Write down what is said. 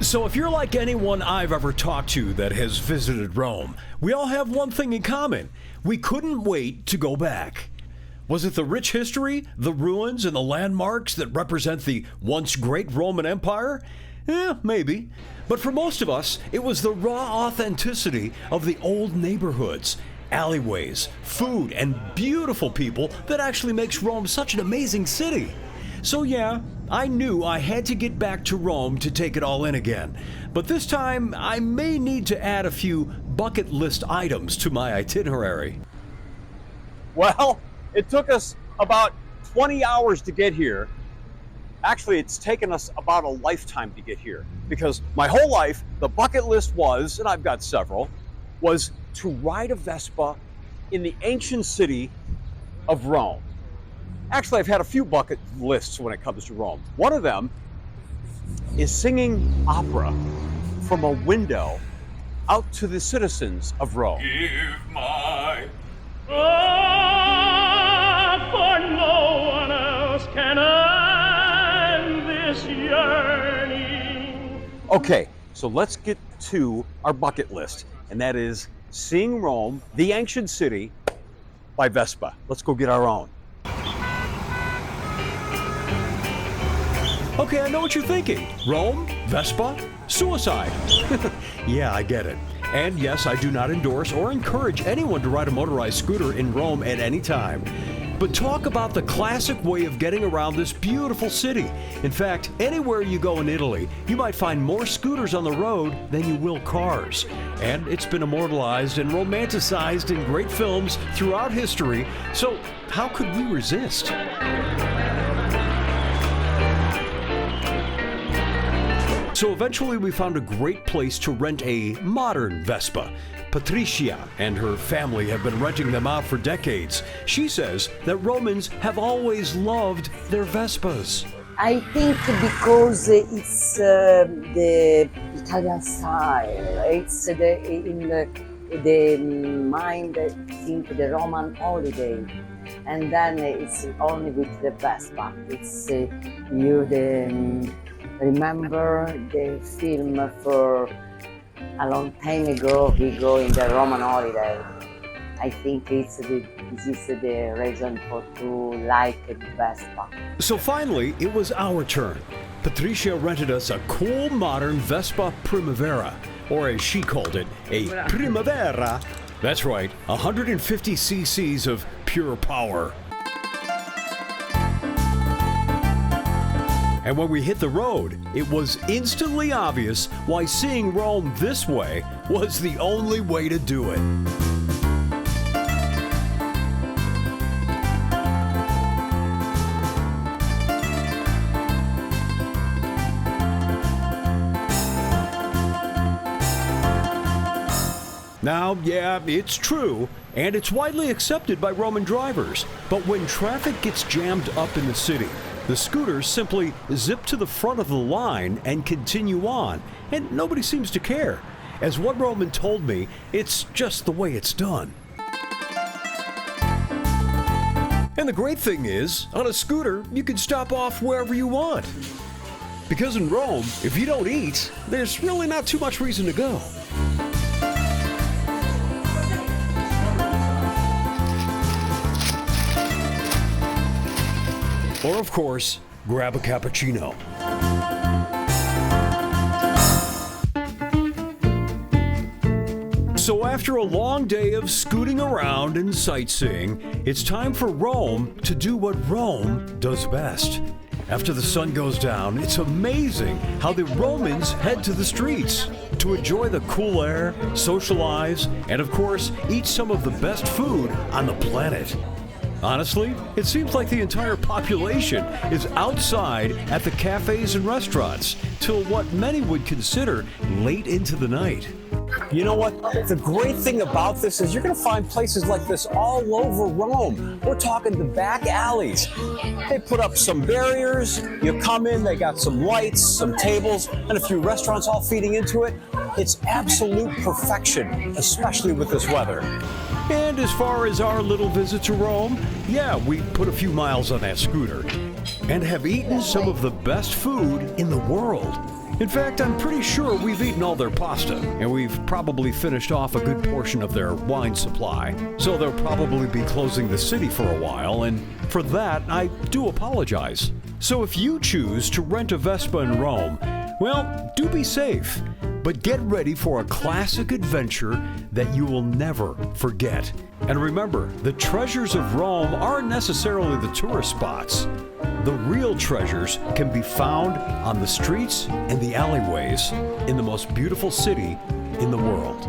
So if you're like anyone I've ever talked to that has visited Rome, we all have one thing in common. We couldn't wait to go back. Was it the rich history, the ruins, and the landmarks that represent the once great Roman Empire? Maybe. But for most of us, it was the raw authenticity of the old neighborhoods, alleyways, food, and beautiful people that actually makes Rome such an amazing city. So yeah, I knew I had to get back to Rome to take it all in again. But this time, I may need to add a few bucket list items to my itinerary. Well, it took us about 20 hours to get here. Actually, it's taken us about a lifetime to get here because my whole life, the bucket list was, and I've got several, was to ride a Vespa in the ancient city of Rome. Actually, I've had a few bucket lists when it comes to Rome. One of them is singing opera from a window out to the citizens of Rome. Give my love, for no one else can end this yearning. Okay, so let's get to our bucket list, and that is seeing Rome, the ancient city, by Vespa. Let's go get our own. Okay, I know what you're thinking. Rome? Vespa? Suicide. Yeah, I get it. And yes, I do not endorse or encourage anyone to ride a motorized scooter in Rome at any time. But talk about the classic way of getting around this beautiful city. In fact, anywhere you go in Italy, you might find more scooters on the road than you will cars. And it's been immortalized and romanticized in great films throughout history, so how could we resist? So eventually we found a great place to rent a modern Vespa. Patricia and her family have been renting them out for decades. She says that Romans have always loved their Vespas. I think because it's the Italian style, it's the mind think the Roman holiday, and then it's only with the Vespa. It's remember the film for a long time ago, we go in the Roman holiday. I think this is the reason for to like the Vespa. So finally, it was our turn. Patricia rented us a cool modern Vespa Primavera, or as she called it, a Primavera. That's right, 150 cc's of pure power. And when we hit the road, it was instantly obvious why seeing Rome this way was the only way to do it. Now, yeah, it's true, and it's widely accepted by Roman drivers, but when traffic gets jammed up in the city, the scooters simply zip to the front of the line and continue on, and nobody seems to care. As one Roman told me, it's just the way it's done. And the great thing is, on a scooter, you can stop off wherever you want. Because in Rome, if you don't eat, there's really not too much reason to go. Or, of course, grab a cappuccino. So after a long day of scooting around and sightseeing, it's time for Rome to do what Rome does best. After the sun goes down, it's amazing how the Romans head to the streets to enjoy the cool air, socialize, and of course, eat some of the best food on the planet. Honestly, it seems like the entire population is outside at the cafes and restaurants till what many would consider late into the night. You know what? The great thing about this is you're going to find places like this all over Rome. We're talking the back alleys. They put up some barriers. You come in, they got some lights, some tables, and a few restaurants all feeding into it. It's absolute perfection, especially with this weather. And as far as our little visit to Rome, yeah, we put a few miles on that scooter and have eaten some of the best food in the world. In fact, I'm pretty sure we've eaten all their pasta, and we've probably finished off a good portion of their wine supply. So they'll probably be closing the city for a while, and for that, I do apologize. So if you choose to rent a Vespa in Rome, well, do be safe, but get ready for a classic adventure that you will never forget. And remember, the treasures of Rome aren't necessarily the tourist spots. The real treasures can be found on the streets and the alleyways in the most beautiful city in the world.